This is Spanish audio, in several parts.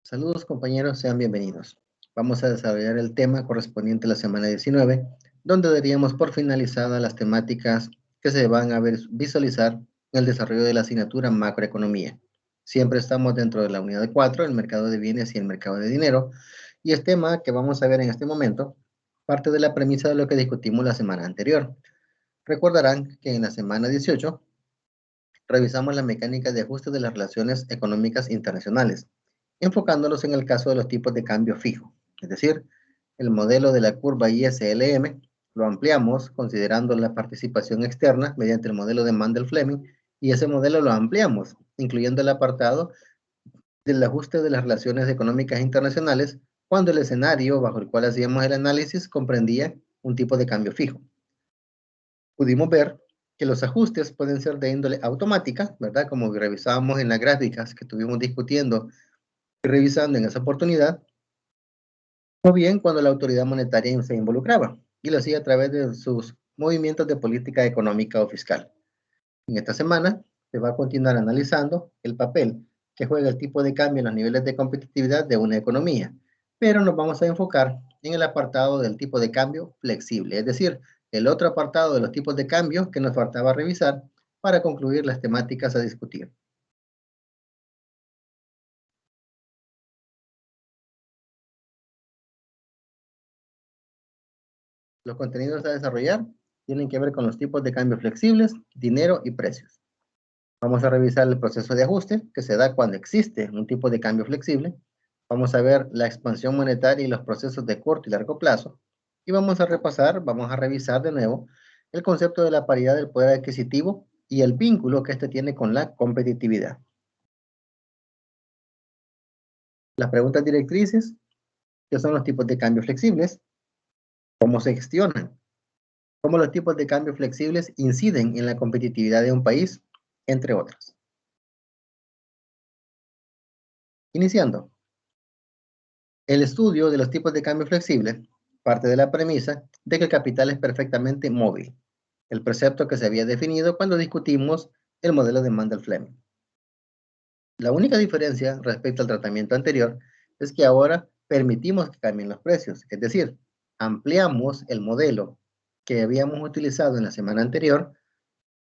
Saludos compañeros, sean bienvenidos. Vamos a desarrollar el tema correspondiente a la semana 19, donde daríamos por finalizadas las temáticas que se van a visualizar en el desarrollo de la asignatura macroeconomía. Siempre estamos dentro de la unidad de 4, el mercado de bienes y el mercado de dinero, y el tema que vamos a ver en este momento parte de la premisa de lo que discutimos la semana anterior. Recordarán que en la semana 18 revisamos la mecánica de ajuste de las relaciones económicas internacionales, enfocándonos en el caso de los tipos de cambio fijo, es decir, el modelo de la curva ISLM lo ampliamos considerando la participación externa mediante el modelo de Mandel-Fleming y ese modelo lo ampliamos, incluyendo el apartado del ajuste de las relaciones económicas internacionales cuando el escenario bajo el cual hacíamos el análisis comprendía un tipo de cambio fijo. Pudimos ver que los ajustes pueden ser de índole automática, ¿verdad? Como revisábamos en las gráficas que estuvimos discutiendo y revisando en esa oportunidad, o bien cuando la autoridad monetaria se involucraba y lo hacía a través de sus movimientos de política económica o fiscal. En esta semana se va a continuar analizando el papel que juega el tipo de cambio en los niveles de competitividad de una economía, pero nos vamos a enfocar en el apartado del tipo de cambio flexible, es decir, el otro apartado de los tipos de cambio que nos faltaba revisar para concluir las temáticas a discutir. Los contenidos a desarrollar tienen que ver con los tipos de cambio flexibles, dinero y precios. Vamos a revisar el proceso de ajuste que se da cuando existe un tipo de cambio flexible. Vamos a ver la expansión monetaria y los procesos de corto y largo plazo. Y vamos a revisar de nuevo el concepto de la paridad del poder adquisitivo y el vínculo que este tiene con la competitividad. Las preguntas directrices, ¿qué son los tipos de cambio flexibles? ¿Cómo se gestionan? ¿Cómo los tipos de cambio flexibles inciden en la competitividad de un país? Entre otras. Iniciando. El estudio de los tipos de cambio flexible parte de la premisa de que el capital es perfectamente móvil, el precepto que se había definido cuando discutimos el modelo de Mandel-Fleming. La única diferencia respecto al tratamiento anterior es que ahora permitimos que cambien los precios, es decir, ampliamos el modelo que habíamos utilizado en la semana anterior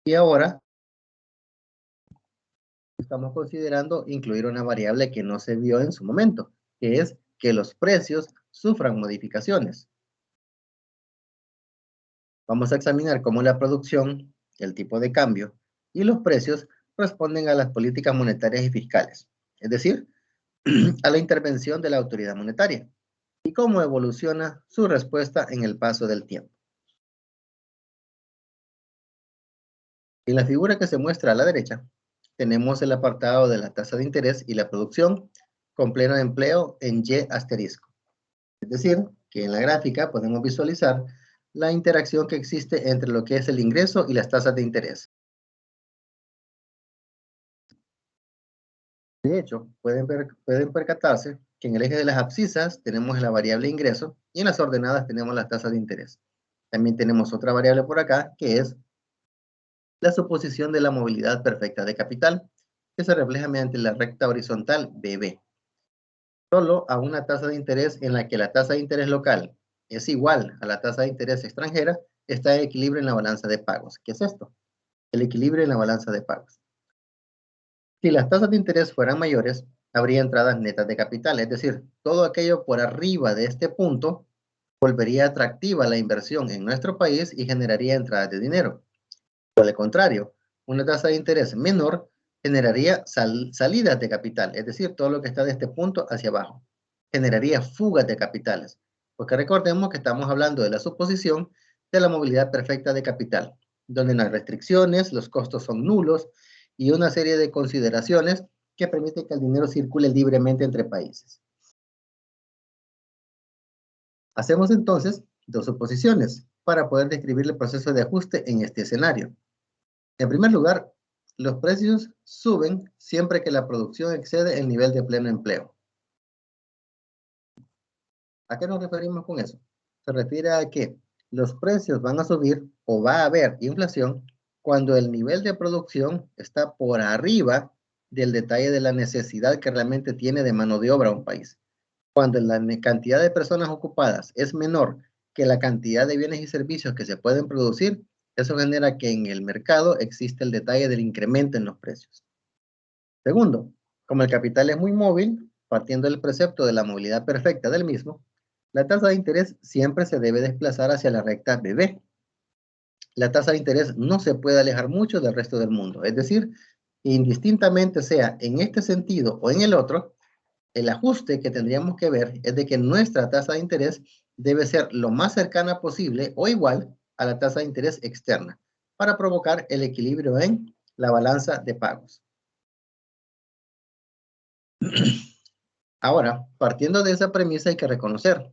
y ahora estamos considerando incluir una variable que no se vio en su momento, que es que los precios sufran modificaciones. Vamos a examinar cómo la producción, el tipo de cambio y los precios responden a las políticas monetarias y fiscales, es decir, a la intervención de la autoridad monetaria y cómo evoluciona su respuesta en el paso del tiempo. En la figura que se muestra a la derecha, tenemos el apartado de la tasa de interés y la producción con pleno empleo en Y asterisco. Es decir, que en la gráfica podemos visualizar la interacción que existe entre lo que es el ingreso y las tasas de interés. De hecho, pueden percatarse que en el eje de las abscisas tenemos la variable ingreso y en las ordenadas tenemos las tasas de interés. También tenemos otra variable por acá que es la suposición de la movilidad perfecta de capital, que se refleja mediante la recta horizontal BB. Solo a una tasa de interés en la que la tasa de interés local es igual a la tasa de interés extranjera, está en equilibrio en la balanza de pagos. ¿Qué es esto? El equilibrio en la balanza de pagos. Si las tasas de interés fueran mayores, habría entradas netas de capital, es decir, todo aquello por arriba de este punto volvería atractiva la inversión en nuestro país y generaría entradas de dinero. Por el contrario, una tasa de interés menor generaría salidas de capital, es decir, todo lo que está de este punto hacia abajo. Generaría fugas de capitales, porque recordemos que estamos hablando de la suposición de la movilidad perfecta de capital, donde no hay restricciones, los costos son nulos y una serie de consideraciones que permiten que el dinero circule libremente entre países. Hacemos entonces dos suposiciones para poder describir el proceso de ajuste en este escenario. En primer lugar, los precios suben siempre que la producción excede el nivel de pleno empleo. ¿A qué nos referimos con eso? Se refiere a que los precios van a subir o va a haber inflación cuando el nivel de producción está por arriba del detalle de la necesidad que realmente tiene de mano de obra un país. Cuando la cantidad de personas ocupadas es menor que la cantidad de bienes y servicios que se pueden producir, eso genera que en el mercado existe el detalle del incremento en los precios. Segundo, como el capital es muy móvil, partiendo del precepto de la movilidad perfecta del mismo, la tasa de interés siempre se debe desplazar hacia la recta BB. La tasa de interés no se puede alejar mucho del resto del mundo, es decir, indistintamente sea en este sentido o en el otro, el ajuste que tendríamos que ver es de que nuestra tasa de interés debe ser lo más cercana posible o igual a la tasa de interés externa para provocar el equilibrio en la balanza de pagos. Ahora, partiendo de esa premisa hay que reconocer,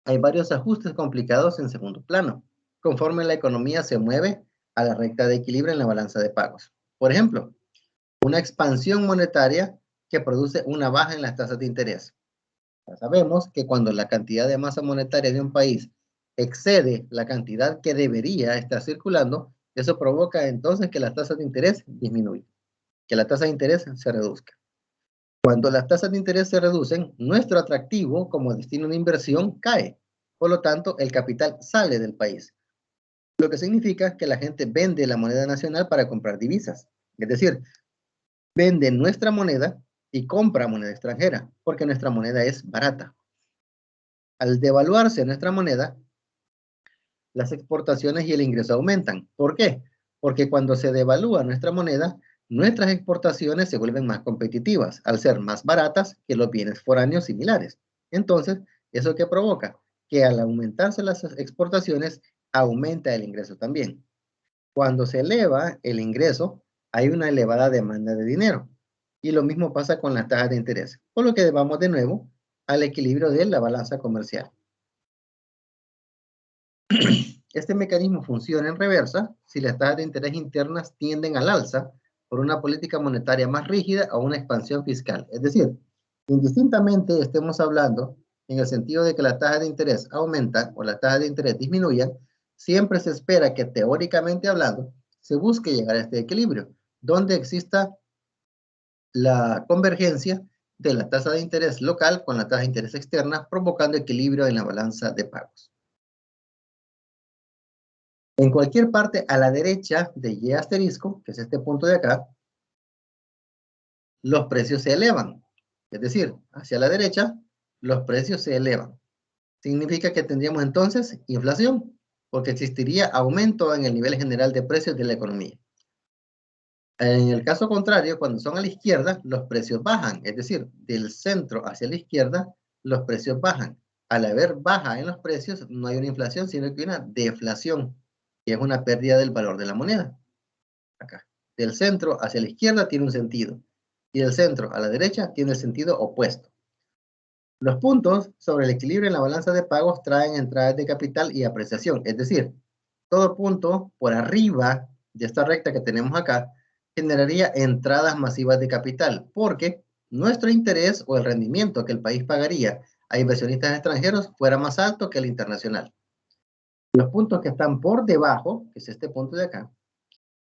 hay varios ajustes complicados en segundo plano, conforme la economía se mueve a la recta de equilibrio en la balanza de pagos. Por ejemplo, una expansión monetaria que produce una baja en las tasas de interés. Ya sabemos que cuando la cantidad de masa monetaria de un país excede la cantidad que debería estar circulando, eso provoca entonces que las tasas de interés disminuyan, que la tasa de interés se reduzca. Cuando las tasas de interés se reducen, nuestro atractivo como destino de inversión cae. Por lo tanto, el capital sale del país, lo que significa que la gente vende la moneda nacional para comprar divisas. Es decir, vende nuestra moneda y compra moneda extranjera, porque nuestra moneda es barata. Al devaluarse nuestra moneda, las exportaciones y el ingreso aumentan. ¿Por qué? Porque cuando se devalúa nuestra moneda, nuestras exportaciones se vuelven más competitivas, al ser más baratas que los bienes foráneos similares. Entonces, ¿eso qué provoca? Que al aumentarse las exportaciones, aumenta el ingreso también. Cuando se eleva el ingreso, hay una elevada demanda de dinero. Y lo mismo pasa con las tasas de interés, por lo que vamos de nuevo al equilibrio de la balanza comercial. Este mecanismo funciona en reversa si las tasas de interés internas tienden al alza por una política monetaria más rígida o una expansión fiscal. Es decir, indistintamente estemos hablando en el sentido de que las tasas de interés aumentan o las tasas de interés disminuyan, siempre se espera que teóricamente hablando se busque llegar a este equilibrio, donde exista la convergencia de la tasa de interés local con la tasa de interés externa, provocando equilibrio en la balanza de pagos. En cualquier parte a la derecha de Y asterisco, que es este punto de acá, los precios se elevan. Es decir, hacia la derecha, los precios se elevan. Significa que tendríamos entonces inflación, porque existiría aumento en el nivel general de precios de la economía. En el caso contrario, cuando son a la izquierda, los precios bajan. Es decir, del centro hacia la izquierda, los precios bajan. Al haber baja en los precios, no hay una inflación, sino que hay una deflación, que es una pérdida del valor de la moneda. Acá. Del centro hacia la izquierda tiene un sentido y del centro a la derecha tiene el sentido opuesto. Los puntos sobre el equilibrio en la balanza de pagos traen entradas de capital y apreciación, es decir, todo punto por arriba de esta recta que tenemos acá generaría entradas masivas de capital, porque nuestro interés o el rendimiento que el país pagaría a inversionistas extranjeros fuera más alto que el internacional. Los puntos que están por debajo, que es este punto de acá,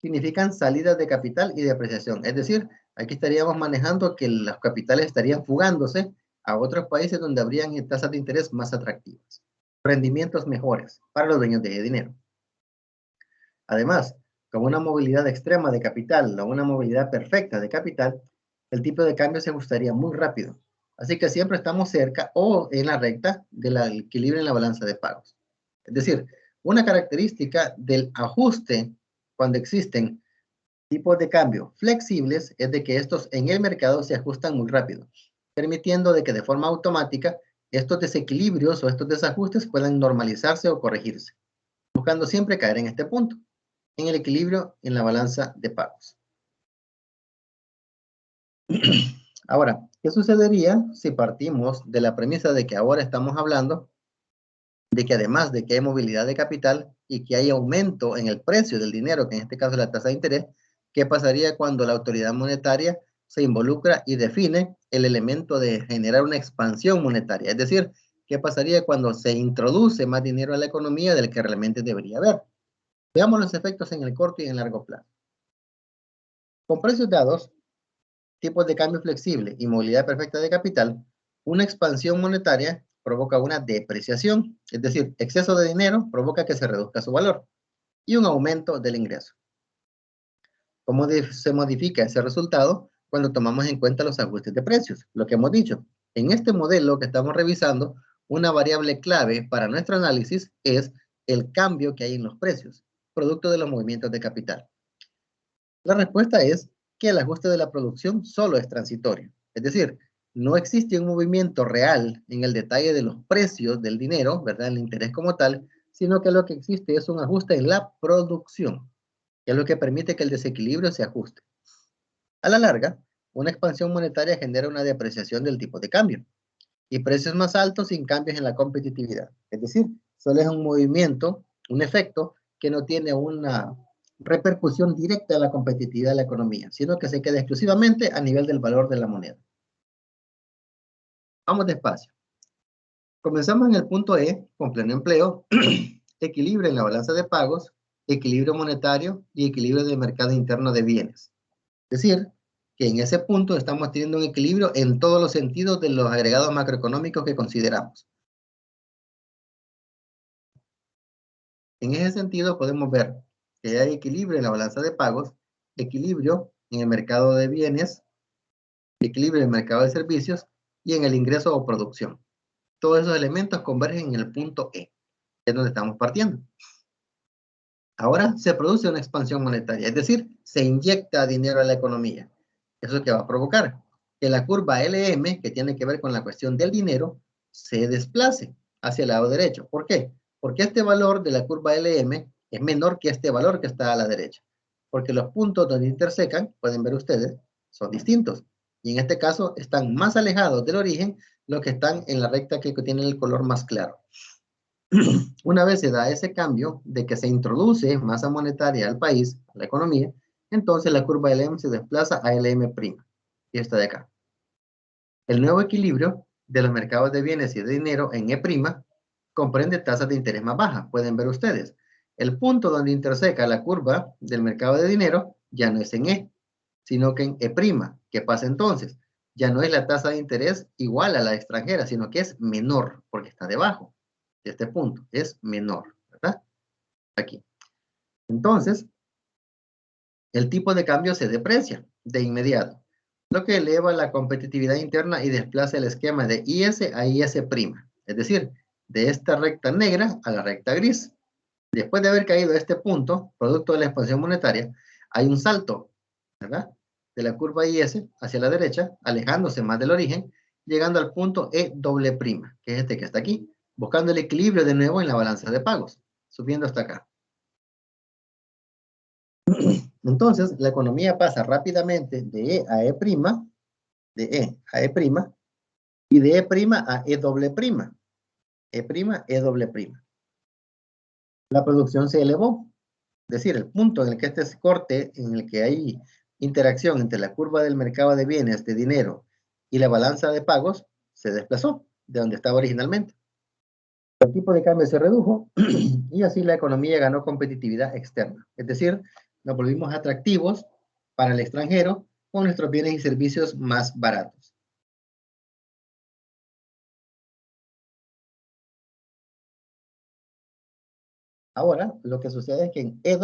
significan salidas de capital y de apreciación. Es decir, aquí estaríamos manejando que los capitales estarían fugándose a otros países donde habrían tasas de interés más atractivas, rendimientos mejores para los dueños de dinero. Además, con una movilidad extrema de capital o una movilidad perfecta de capital, el tipo de cambio se ajustaría muy rápido. Así que siempre estamos cerca o en la recta del equilibrio en la balanza de pagos. Es decir, una característica del ajuste cuando existen tipos de cambio flexibles es de que estos en el mercado se ajustan muy rápido, permitiendo de que de forma automática estos desequilibrios o estos desajustes puedan normalizarse o corregirse, buscando siempre caer en este punto, en el equilibrio en la balanza de pagos. Ahora, ¿qué sucedería si partimos de la premisa de que ahora estamos hablando de que además de que hay movilidad de capital y que hay aumento en el precio del dinero, que en este caso es la tasa de interés, ¿qué pasaría cuando la autoridad monetaria se involucra y define el elemento de generar una expansión monetaria? Es decir, ¿qué pasaría cuando se introduce más dinero a la economía del que realmente debería haber? Veamos los efectos en el corto y en el largo plazo. Con precios dados, tipos de cambio flexible y movilidad perfecta de capital, una expansión monetaria provoca una depreciación, es decir, exceso de dinero provoca que se reduzca su valor, y un aumento del ingreso. ¿Cómo se modifica ese resultado? Cuando tomamos en cuenta los ajustes de precios, lo que hemos dicho. En este modelo que estamos revisando, una variable clave para nuestro análisis es el cambio que hay en los precios, producto de los movimientos de capital. La respuesta es que el ajuste de la producción solo es transitorio. Es decir, no existe un movimiento real en el detalle de los precios del dinero, ¿verdad? El interés como tal, sino que lo que existe es un ajuste en la producción, que es lo que permite que el desequilibrio se ajuste. A la larga, una expansión monetaria genera una depreciación del tipo de cambio y precios más altos sin cambios en la competitividad. Es decir, solo es un movimiento, un efecto que no tiene una repercusión directa en la competitividad de la economía, sino que se queda exclusivamente a nivel del valor de la moneda. Vamos despacio. Comenzamos en el punto E, con pleno empleo, equilibrio en la balanza de pagos, equilibrio monetario y equilibrio del mercado interno de bienes. Es decir, que en ese punto estamos teniendo un equilibrio en todos los sentidos de los agregados macroeconómicos que consideramos. En ese sentido podemos ver que hay equilibrio en la balanza de pagos, equilibrio en el mercado de bienes, equilibrio en el mercado de servicios y en el ingreso o producción. Todos esos elementos convergen en el punto E, que es donde estamos partiendo. Ahora se produce una expansión monetaria, es decir, se inyecta dinero a la economía. ¿Eso qué va a provocar? Que la curva LM, que tiene que ver con la cuestión del dinero, se desplace hacia el lado derecho. ¿Por qué? Porque este valor de la curva LM es menor que este valor que está a la derecha. Porque los puntos donde intersecan, pueden ver ustedes, son distintos. Y en este caso están más alejados del origen los que están en la recta que tiene el color más claro. Una vez se da ese cambio de que se introduce masa monetaria al país, a la economía, entonces la curva LM se desplaza a LM', y esta de acá. El nuevo equilibrio de los mercados de bienes y de dinero en E' comprende tasas de interés más bajas, pueden ver ustedes. El punto donde interseca la curva del mercado de dinero ya no es en E, sino que en E'. ¿Qué pasa entonces? Ya no es la tasa de interés igual a la extranjera, sino que es menor, porque está debajo de este punto, es menor, ¿verdad? Aquí. Entonces, el tipo de cambio se deprecia de inmediato, lo que eleva la competitividad interna y desplaza el esquema de IS a IS', es decir, de esta recta negra a la recta gris. Después de haber caído a este punto, producto de la expansión monetaria, hay un salto, ¿verdad? De la curva IS hacia la derecha, alejándose más del origen, llegando al punto E', que es este que está aquí, buscando el equilibrio de nuevo en la balanza de pagos, subiendo hasta acá. Entonces, la economía pasa rápidamente de E a E', de E a E', y de E' a E', E', E'. La producción se elevó, es decir, el punto en el que este corte, en el que hay interacción entre la curva del mercado de bienes, de dinero, y la balanza de pagos, se desplazó de donde estaba originalmente. El tipo de cambio se redujo y así la economía ganó competitividad externa. Es decir, nos volvimos atractivos para el extranjero con nuestros bienes y servicios más baratos. Ahora, lo que sucede es que en E',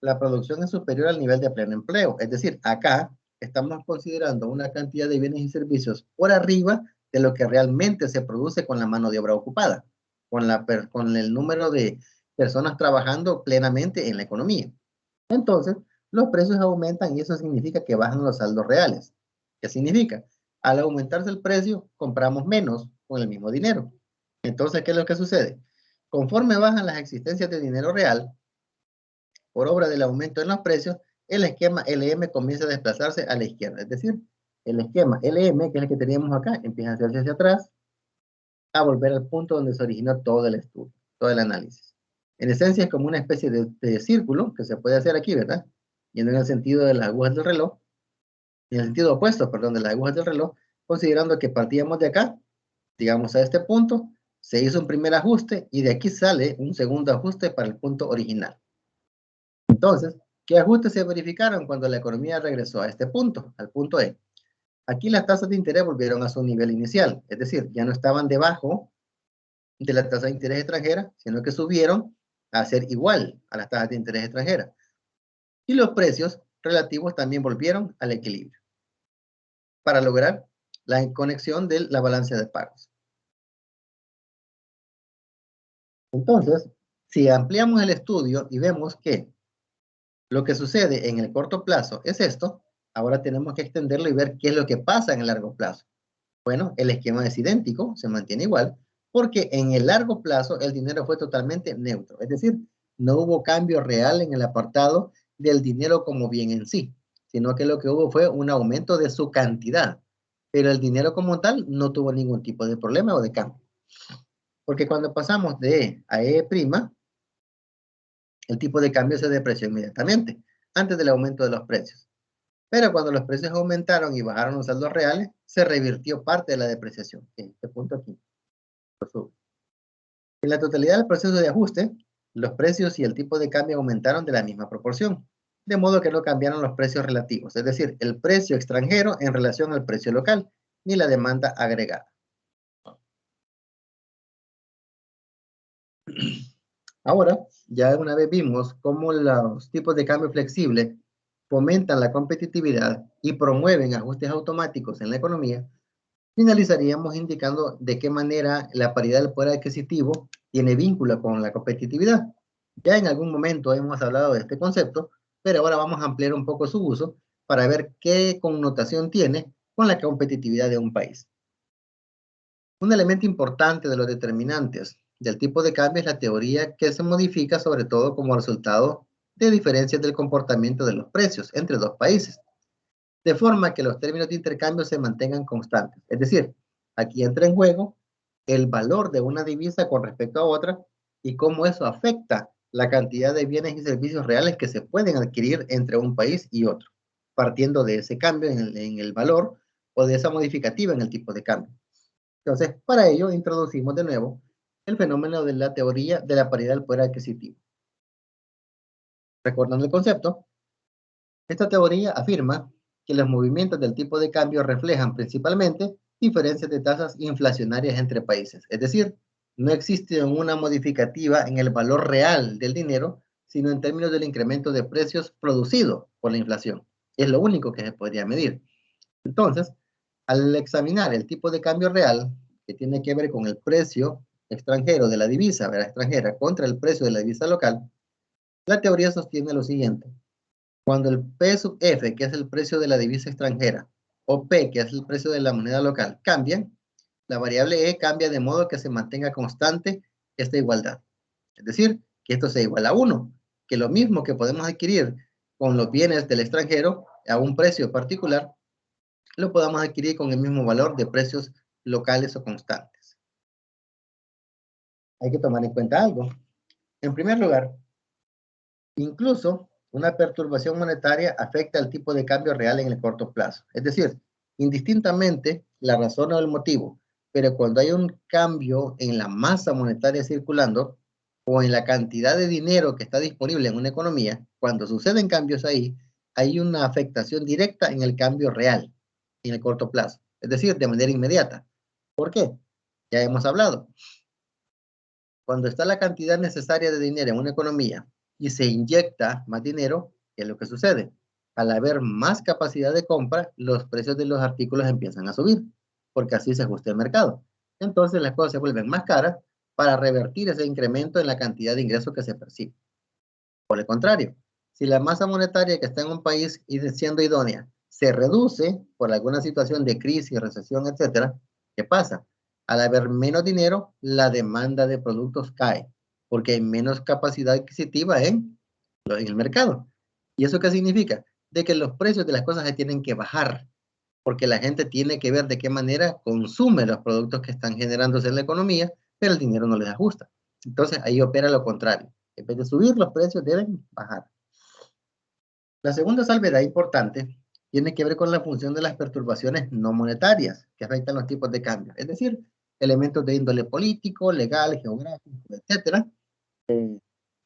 la producción es superior al nivel de pleno empleo. Es decir, acá estamos considerando una cantidad de bienes y servicios por arriba de lo que realmente se produce con la mano de obra ocupada, con el número de personas trabajando plenamente en la economía. Entonces, los precios aumentan y eso significa que bajan los saldos reales. ¿Qué significa? Al aumentarse el precio, compramos menos con el mismo dinero. Entonces, ¿qué es lo que sucede? Conforme bajan las existencias de dinero real, por obra del aumento en los precios, el esquema LM comienza a desplazarse a la izquierda. Es decir, el esquema LM, que es el que teníamos acá, empieza a hacerse hacia atrás, a volver al punto donde se originó todo el estudio, todo el análisis. En esencia es como una especie de círculo que se puede hacer aquí, ¿verdad? Yendo en el sentido de las agujas del reloj, en el sentido opuesto, perdón, de las agujas del reloj, considerando que partíamos de acá, digamos a este punto, se hizo un primer ajuste y de aquí sale un segundo ajuste para el punto original. Entonces, ¿Qué ajustes se verificaron cuando la economía regresó a este punto, al punto E? Aquí las tasas de interés volvieron a su nivel inicial, es decir, ya no estaban debajo de la tasa de interés extranjera, sino que subieron a ser igual a las tasas de interés extranjera. Y los precios relativos también volvieron al equilibrio para lograr la conexión de la balanza de pagos. Entonces, si ampliamos el estudio y vemos que lo que sucede en el corto plazo es esto, ahora tenemos que extenderlo y ver qué es lo que pasa en el largo plazo. Bueno, el esquema es idéntico, se mantiene igual, porque en el largo plazo el dinero fue totalmente neutro, es decir, no hubo cambio real en el apartado del dinero como bien en sí, sino que lo que hubo fue un aumento de su cantidad, pero el dinero como tal no tuvo ningún tipo de problema o de cambio. Porque cuando pasamos de E a E', el tipo de cambio se depreció inmediatamente, antes del aumento de los precios. Pero cuando los precios aumentaron y bajaron los saldos reales, se revirtió parte de la depreciación. Este punto aquí. En la totalidad del proceso de ajuste, los precios y el tipo de cambio aumentaron de la misma proporción, de modo que no cambiaron los precios relativos, es decir, el precio extranjero en relación al precio local, ni la demanda agregada. Ahora, ya una vez vimos cómo los tipos de cambio flexible fomentan la competitividad y promueven ajustes automáticos en la economía, finalizaríamos indicando de qué manera la paridad del poder adquisitivo tiene vínculo con la competitividad. Ya en algún momento hemos hablado de este concepto, pero ahora vamos a ampliar un poco su uso para ver qué connotación tiene con la competitividad de un país. Un elemento importante de los determinantes del tipo de cambio es la teoría que se modifica sobre todo como resultado de diferencias del comportamiento de los precios entre dos países, de forma que los términos de intercambio se mantengan constantes. Es decir, aquí entra en juego el valor de una divisa con respecto a otra y cómo eso afecta la cantidad de bienes y servicios reales que se pueden adquirir entre un país y otro, partiendo de ese cambio en el valor o de esa modificativa en el tipo de cambio. Entonces, para ello introducimos de nuevo el fenómeno de la teoría de la paridad del poder adquisitivo. Recordando el concepto, esta teoría afirma que los movimientos del tipo de cambio reflejan principalmente diferencias de tasas inflacionarias entre países. Es decir, no existe una modificativa en el valor real del dinero, sino en términos del incremento de precios producido por la inflación. Es lo único que se podría medir. Entonces, al examinar el tipo de cambio real, que tiene que ver con el precio extranjero de la divisa extranjera contra el precio de la divisa local, la teoría sostiene lo siguiente. Cuando el P sub F, que es el precio de la divisa extranjera, o P, que es el precio de la moneda local, cambian, la variable E cambia de modo que se mantenga constante esta igualdad. Es decir, que esto sea igual a 1, que lo mismo que podemos adquirir con los bienes del extranjero a un precio particular, lo podamos adquirir con el mismo valor de precios locales o constantes. Hay que tomar en cuenta algo. En primer lugar, incluso una perturbación monetaria afecta el tipo de cambio real en el corto plazo. Es decir, indistintamente la razón o el motivo, pero cuando hay un cambio en la masa monetaria circulando o en la cantidad de dinero que está disponible en una economía, cuando suceden cambios ahí, hay una afectación directa en el cambio real en el corto plazo. Es decir, de manera inmediata. ¿Por qué? Ya hemos hablado. Cuando está la cantidad necesaria de dinero en una economía y se inyecta más dinero, ¿qué es lo que sucede? Al haber más capacidad de compra, los precios de los artículos empiezan a subir, porque así se ajusta el mercado. Entonces las cosas se vuelven más caras para revertir ese incremento en la cantidad de ingresos que se percibe. Por el contrario, si la masa monetaria que está en un país y siendo idónea se reduce por alguna situación de crisis, recesión, etcétera, ¿qué pasa? Al haber menos dinero, la demanda de productos cae, porque hay menos capacidad adquisitiva en el mercado. ¿Y eso qué significa? De que los precios de las cosas se tienen que bajar, porque la gente tiene que ver de qué manera consume los productos que están generándose en la economía, pero el dinero no les ajusta. Entonces ahí opera lo contrario. En vez de subir, los precios deben bajar. La segunda salvedad importante tiene que ver con la función de las perturbaciones no monetarias que afectan los tipos de cambio, es decir, elementos de índole político, legal, geográfico, etcétera,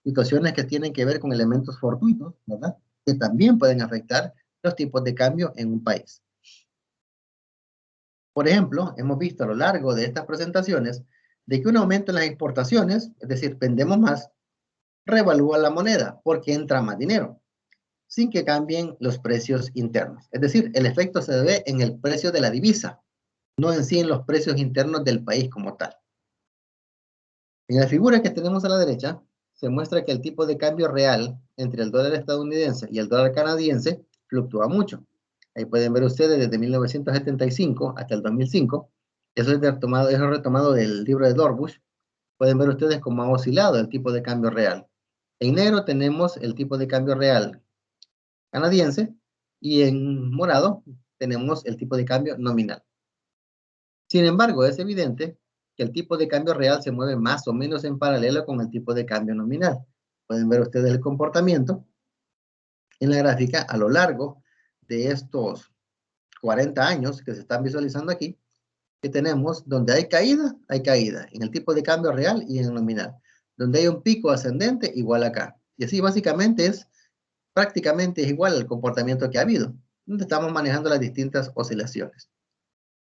situaciones que tienen que ver con elementos fortuitos, ¿verdad? que también pueden afectar los tipos de cambio en un país. Por ejemplo, hemos visto a lo largo de estas presentaciones de que un aumento en las exportaciones, es decir, vendemos más, revalúa la moneda porque entra más dinero, sin que cambien los precios internos. Es decir, el efecto se ve en el precio de la divisa, no en sí en los precios internos del país como tal. En la figura que tenemos a la derecha, se muestra que el tipo de cambio real entre el dólar estadounidense y el dólar canadiense fluctúa mucho. Ahí pueden ver ustedes desde 1975 hasta el 2005. Eso es retomado del libro de Dorbush. Pueden ver ustedes cómo ha oscilado el tipo de cambio real. En negro tenemos el tipo de cambio real canadiense y en morado tenemos el tipo de cambio nominal. Sin embargo, es evidente que el tipo de cambio real se mueve más o menos en paralelo con el tipo de cambio nominal. Pueden ver ustedes el comportamiento en la gráfica a lo largo de estos 40 años que se están visualizando aquí, que tenemos donde hay caída en el tipo de cambio real y en el nominal. Donde hay un pico ascendente, igual acá. Y así básicamente prácticamente es igual el comportamiento que ha habido, donde estamos manejando las distintas oscilaciones.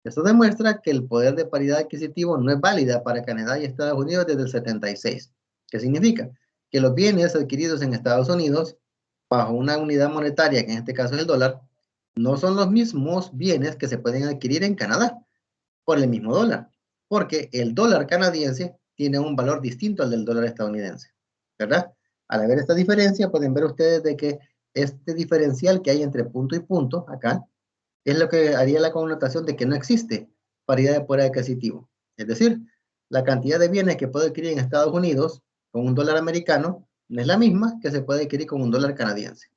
Esto demuestra que el poder de paridad adquisitivo no es válida para Canadá y Estados Unidos desde el 76. ¿Qué significa? Que los bienes adquiridos en Estados Unidos bajo una unidad monetaria, que en este caso es el dólar, no son los mismos bienes que se pueden adquirir en Canadá por el mismo dólar, porque el dólar canadiense tiene un valor distinto al del dólar estadounidense, ¿verdad? Al haber esta diferencia, pueden ver ustedes de que este diferencial que hay entre punto y punto, acá, es lo que haría la connotación de que no existe paridad de poder adquisitivo. Es decir, la cantidad de bienes que puede adquirir en Estados Unidos con un dólar americano no es la misma que se puede adquirir con un dólar canadiense.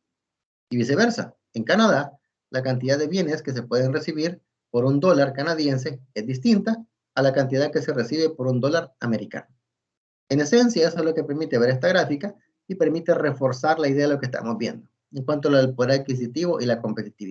Y viceversa, en Canadá, la cantidad de bienes que se pueden recibir por un dólar canadiense es distinta a la cantidad que se recibe por un dólar americano. En esencia, eso es lo que permite ver esta gráfica y permite reforzar la idea de lo que estamos viendo en cuanto al poder adquisitivo y la competitividad.